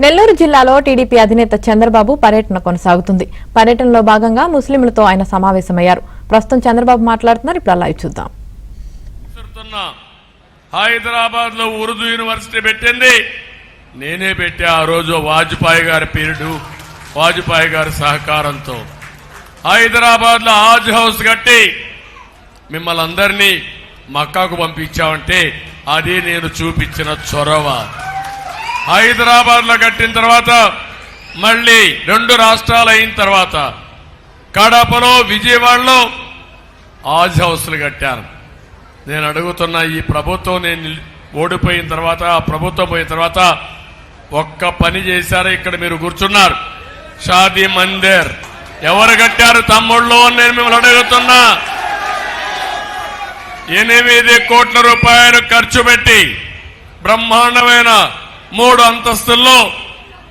నెల్లూరు జిల్లాలో టీడీపీ అధినేత చంద్రబాబు పర్యటన కొనసాగుతుంది. పర్యటనలో భాగంగా ముస్లింలతో ఆయన సమావేశమయ్యారు. ప్రస్తుతం చంద్రబాబు మాట్లాడుతున్నారు. ఇప్పుడు లైవ్ చూద్దాం. హైదరాబాద్ లో ఉర్దూ యూనివర్సిటీ పెట్టింది నేనే పెట్టా. ఆ రోజు వాజ్పేయి గారి పీరియడ్, వాజ్పేయి గారి సహకారంతో హైదరాబాద్ లో హాజ్ హౌస్ కట్టి మిమ్మల్ని అందరినీ మక్కాకు పంపించామంటే అది నేను చూపించిన చొరవ. హైదరాబాద్ లో కట్టిన తర్వాత మళ్ళీ 2 రాష్ట్రాలు అయిన తర్వాత కడపలో, విజయవాడలో హాజ్ హౌస్లు కట్టాను. నేను అడుగుతున్న ఈ ప్రభుత్వం, నేను ఓడిపోయిన తర్వాత, ఆ ప్రభుత్వం పోయిన తర్వాత ఒక్క పని చేశారు? ఇక్కడ మీరు కూర్చున్నారు, షాదీ మందిర్ ఎవరు కట్టారు తమ్ముళ్ళు అని నేను మిమ్మల్ని అడుగుతున్నా. 8 కోట్ల రూపాయలు ఖర్చు పెట్టి బ్రహ్మాండమైన 3 అంతస్తుల్లో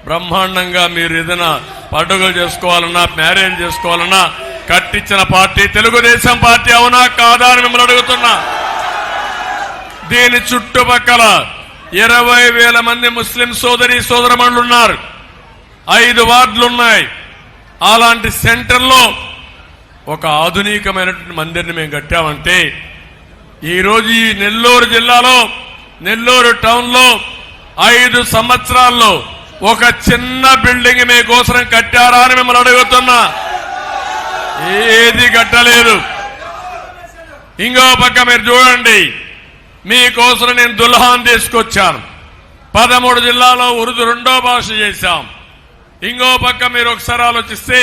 బ్రహ్మాండంగా మీరు ఏదైనా పండుగలు చేసుకోవాలన్నా, మ్యారేజ్ చేసుకోవాలన్నా కట్టించిన పార్టీ తెలుగుదేశం పార్టీ. అవునా కాదా అని మిమ్మల్ని అడుగుతున్నా. దీని చుట్టుపక్కల 20,000 మంది ముస్లిం సోదరి సోదరమణులు ఉన్నారు. 5 వార్డులున్నాయి. అలాంటి సెంటర్లో ఒక ఆధునికమైనటువంటి మందిర్ని మేము కట్టామంటే ఈరోజు ఈ నెల్లూరు జిల్లాలో, నెల్లూరు టౌన్ లో 5 సంవత్సరాల్లో ఒక చిన్న బిల్డింగ్ మీకోసం కట్టారా అని మిమ్మల్ని అడుగుతున్నా. ఏది కట్టలేదు. ఇంకో పక్క మీరు చూడండి, మీకోసం నేను దుల్హాన్ తీసుకొచ్చాను. 13 జిల్లాలో ఉర్దూ 2వ భాష చేశాం. ఇంకో పక్క మీరు ఒకసారి ఆలోచిస్తే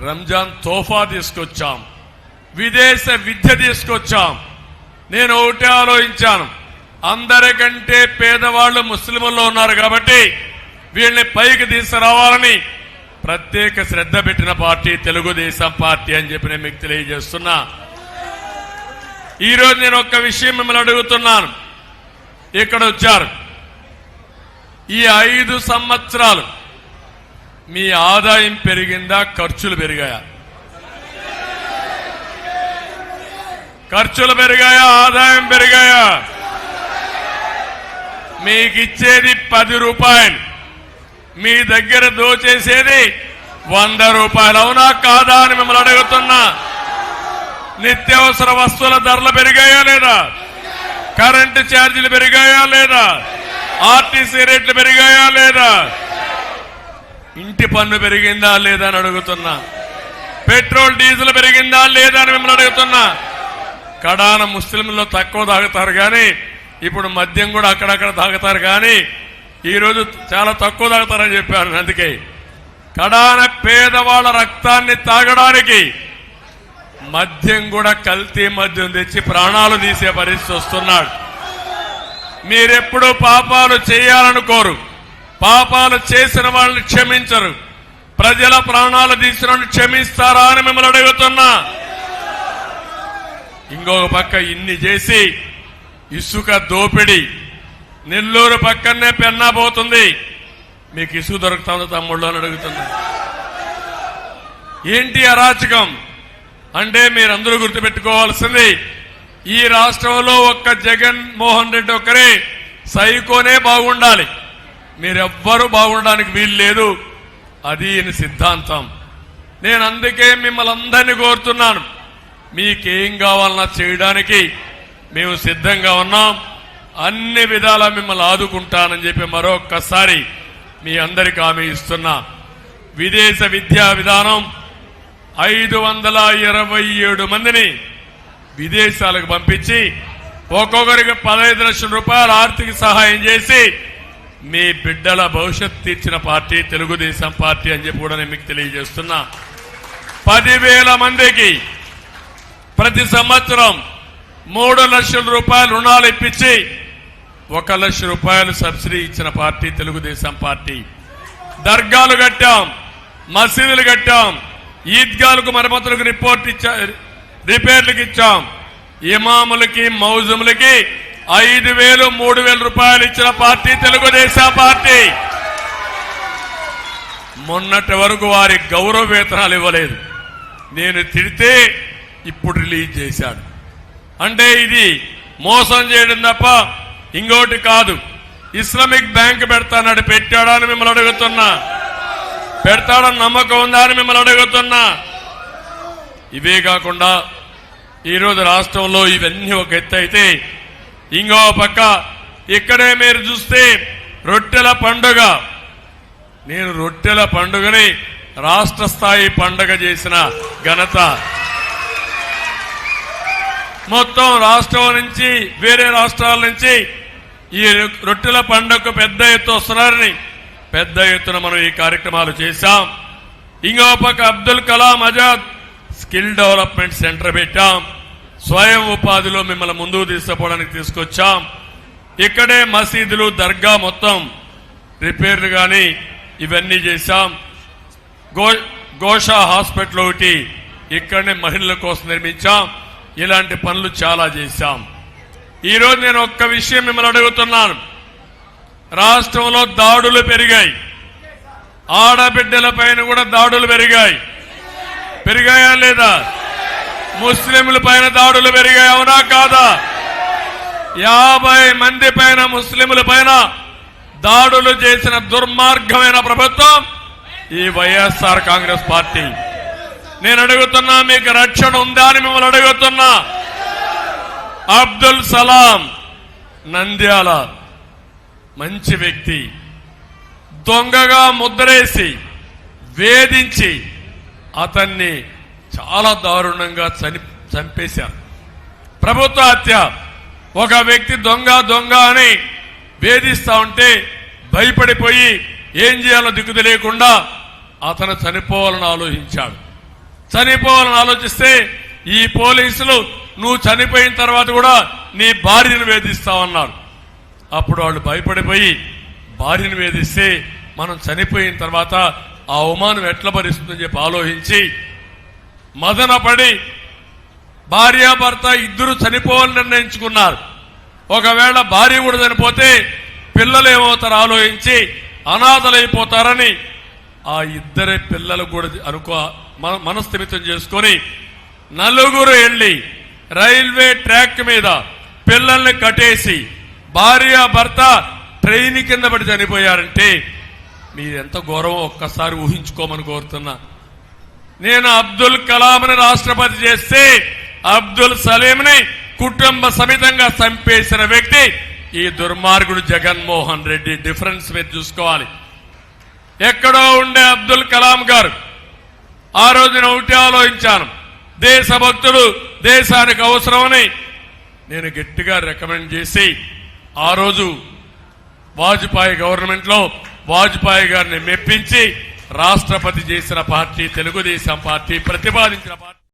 రంజాన్ తోఫా తీసుకొచ్చాం, విదేశ విద్య తీసుకొచ్చాం. నేను ఒకటే ఆలోచించాను, అందరికంటే పేదవాళ్లు ముస్లింల్లో ఉన్నారు కాబట్టి వీళ్ళని పైకి తీసుకురావాలని ప్రత్యేక శ్రద్ధ పెట్టిన పార్టీ తెలుగుదేశం పార్టీ అని చెప్పి నేను మీకు తెలియజేస్తున్నా. ఈరోజు నేను ఒక్క విషయం మిమ్మల్ని అడుగుతున్నాను. ఇక్కడ వచ్చారు, ఈ 5 సంవత్సరాలు మీ ఆదాయం పెరిగిందా, ఖర్చులు పెరిగాయా? ఖర్చులు పెరిగాయా, ఆదాయం పెరిగాయా? మీకు ఇచ్చేది 10 రూపాయలు, మీ దగ్గర దోచేసేది 100 రూపాయలు. అవునా కాదా అని మిమ్మల్ని అడుగుతున్నా. నిత్యావసర వస్తువుల ధరలు పెరిగాయా లేదా? కరెంటు ఛార్జీలు పెరిగాయా లేదా? ఆర్టీసీ రేట్లు పెరిగాయా లేదా? ఇంటి పన్ను పెరిగిందా లేదా అని అడుగుతున్నా. పెట్రోల్ డీజిల్ పెరిగిందా లేదా అని మిమ్మల్ని అడుగుతున్నా. కడాన ముస్లింలు తక్కువ తాగుతారు కానీ ఇప్పుడు మద్యం కూడా అక్కడక్కడ తాగుతారు కానీ ఈరోజు చాలా తక్కువ తాగుతారని చెప్పాను. అందుకే కడాన పేదవాళ్ళ రక్తాన్ని తాగడానికి మద్యం కూడా కల్తీ మద్యం తెచ్చి ప్రాణాలు తీసే పరిస్థితి వస్తున్నాడు. మీరెప్పుడు పాపాలు చేయాలనుకోరు, పాపాలు చేసిన వాళ్ళని క్షమించరు. ప్రజల ప్రాణాలు తీసిన వాళ్ళని క్షమిస్తారా అని మిమ్మల్ని అడుగుతున్నా. ఇంకొక పక్క ఇన్ని చేసి ఇసుక దోపిడి, నెల్లూరు పక్కనే పెన్నా పోతుంది, మీకు ఇసుక దొరుకుతుందో తమ్ముళ్ళు అని అడుగుతున్నా. ఏంటి అరాచకం అంటే మీరందరూ గుర్తుపెట్టుకోవాల్సింది, ఈ రాష్ట్రంలో ఒక్క జగన్మోహన్ రెడ్డి ఒక్కరే సైకోనే బాగుండాలి, మీరెవ్వరూ బాగుండడానికి వీలు లేదు. అది ఈయన సిద్ధాంతం. నేను అందుకే మిమ్మల్ని అందరినీ కోరుతున్నాను, మీకేం కావాలన్నా చేయడానికి మేము సిద్ధంగా ఉన్నాం. అన్ని విధాలా మిమ్మల్ని ఆదుకుంటానని చెప్పి మరొక్కసారి మీ అందరికీ హామీ ఇస్తున్నా. విదేశ విద్యా విధానం 527 మందిని విదేశాలకు పంపించి ఒక్కొక్కరికి 15 లక్షల రూపాయల ఆర్థిక సహాయం చేసి మీ బిడ్డల భవిష్యత్తు తీర్చిన పార్టీ తెలుగుదేశం పార్టీ అని చెప్పి కూడా నేను మీకు తెలియజేస్తున్నా. 10,000 మందికి ప్రతి సంవత్సరం 3 లక్షల రూపాయలు రుణాలు ఇప్పించి 1 లక్ష రూపాయలు సబ్సిడీ ఇచ్చిన పార్టీ తెలుగుదేశం పార్టీ. దర్గాలు కట్టాం, మసీదులు కట్టాం, ఈద్గాలకు మరమ్మతులకు రిపేర్లకు ఇచ్చాం. ఇమాములకి, మౌజుములకి 5,000, 3,000 రూపాయలు ఇచ్చిన పార్టీ తెలుగుదేశం పార్టీ. మొన్నటి వరకు వారి గౌరవ వేతనాలు ఇవ్వలేదు. నేను తిడితే ఇప్పుడు రిలీజ్ చేశాడు. అంటే ఇది మోసం చేయడం తప్ప ఇంకోటి కాదు. ఇస్లామిక్ బ్యాంక్ పెడతానని పెట్టాడా అని మిమ్మల్ని అడుగుతున్నా. పెడతాడని నమ్మకం ఉందా అని మిమ్మల్ని అడుగుతున్నా. ఇవే కాకుండా ఈరోజు రాష్ట్రంలో ఇవన్నీ ఒక ఎత్తు అయితే, ఇంకో పక్క ఇక్కడే మీరు చూస్తే రొట్టెల పండుగ. నేను రొట్టెల పండుగని రాష్ట్ర స్థాయి పండుగ చేసిన ఘనత. మొత్తం రాష్ట్రం నుంచి వేరే రాష్ట్రాల నుంచి ఈ రొట్టెల పండుగకు పెద్ద ఎత్తు వస్తున్నారని పెద్ద ఎత్తున మనం ఈ కార్యక్రమాలు చేశాం. ఇంకో పక్క Abdul Kalam Azad skill development centre పెట్టాం. స్వయం ఉపాధిలో మిమ్మల్ని ముందుకు తీసుకుపోవడానికి తీసుకొచ్చాం. ఇక్కడే మసీదులు దర్గా మొత్తం రిపేర్లు కానీ ఇవన్నీ చేశాం. గోషా హాస్పిటల్ ఒకటి ఇక్కడనే మహిళల కోసం నిర్మించాం. ఇలాంటి పనులు చాలా చేశాం. ఈరోజు నేను ఒక్క విషయం మిమ్మల్ని అడుగుతున్నాను. రాష్ట్రంలో దాడులు పెరిగాయి. ఆడబిడ్డల పైన కూడా దాడులు పెరిగాయి. పెరిగాయా లేదా? ముస్లింల పైన దాడులు పెరిగాయి, అవునా కాదా? 50 మంది పైన ముస్లింల పైన దాడులు చేసిన దుర్మార్గమైన ప్రభుత్వం ఈ వైఎస్ఆర్ కాంగ్రెస్ పార్టీ. నేను అడుగుతున్నా, మీకు రక్షణ ఉందా అని మిమ్మల్ని అడుగుతున్నా. అబ్దుల్ సలాం నంద్యాల మంచి వ్యక్తి, దొంగగా ముద్రేసి వేధించి అతన్ని చాలా దారుణంగా చంపేశారు. ప్రభుత్వ హత్య. ఒక వ్యక్తి దొంగ దొంగ అని వేధిస్తా ఉంటే భయపడిపోయి ఏం చేయాలో దిక్కు తెలియకుండా అతను చనిపోవాలని ఆలోచించాడు. చనిపోవాలని ఆలోచిస్తే ఈ పోలీసులు నువ్వు చనిపోయిన తర్వాత కూడా నీ భార్యను వేధిస్తావన్నారు. అప్పుడు వాళ్ళు భయపడిపోయి భార్యను వేధిస్తే మనం చనిపోయిన తర్వాత ఆ అవమానం ఎట్లా భరిస్తుందని చెప్పి ఆలోచించి మదనపడి భార్యాభర్త ఇద్దరు చనిపోవాలని నిర్ణయించుకున్నారు. ఒకవేళ భార్య కూడా చనిపోతే పిల్లలు ఏమవుతారో ఆలోచించి అనాథలైపోతారని ఆ ఇద్దరే పిల్లలు కూడా మనస్థిమితం చేసుకొని నలుగురు వెళ్లి రైల్వే ట్రాక్ మీద పిల్లల్ని కట్టేసి భార్యాభర్త ట్రైన్ కింద పడి చనిపోయారంటే మీరెంత గౌరవం ఒక్కసారి ఊహించుకోమని కోరుతున్నా. నేను అబ్దుల్ కలాంని రాష్ట్రపతి చేస్తే అబ్దుల్ సలీంని కుటుంబ సమేతంగా చంపేసిన వ్యక్తి ఈ దుర్మార్గుడు జగన్మోహన్ రెడ్డి. డిఫరెన్స్ మీరు చూసుకోవాలి. ఎక్కడో ఉండే అబ్దుల్ కలాం గారు ఆ రోజు నేను ఒకటి ఆలోచించాను, దేశభక్తుడు, దేశానికి అవసరమని నేను గట్టిగా రికమెండ్ చేసి ఆ రోజు వాజ్పేయి గవర్నమెంట్ లో వాజ్పేయి గారిని మెప్పించి రాష్ట్రపతి చేసిన పార్టీ తెలుగుదేశం పార్టీ, ప్రతిపాదించిన పార్టీ.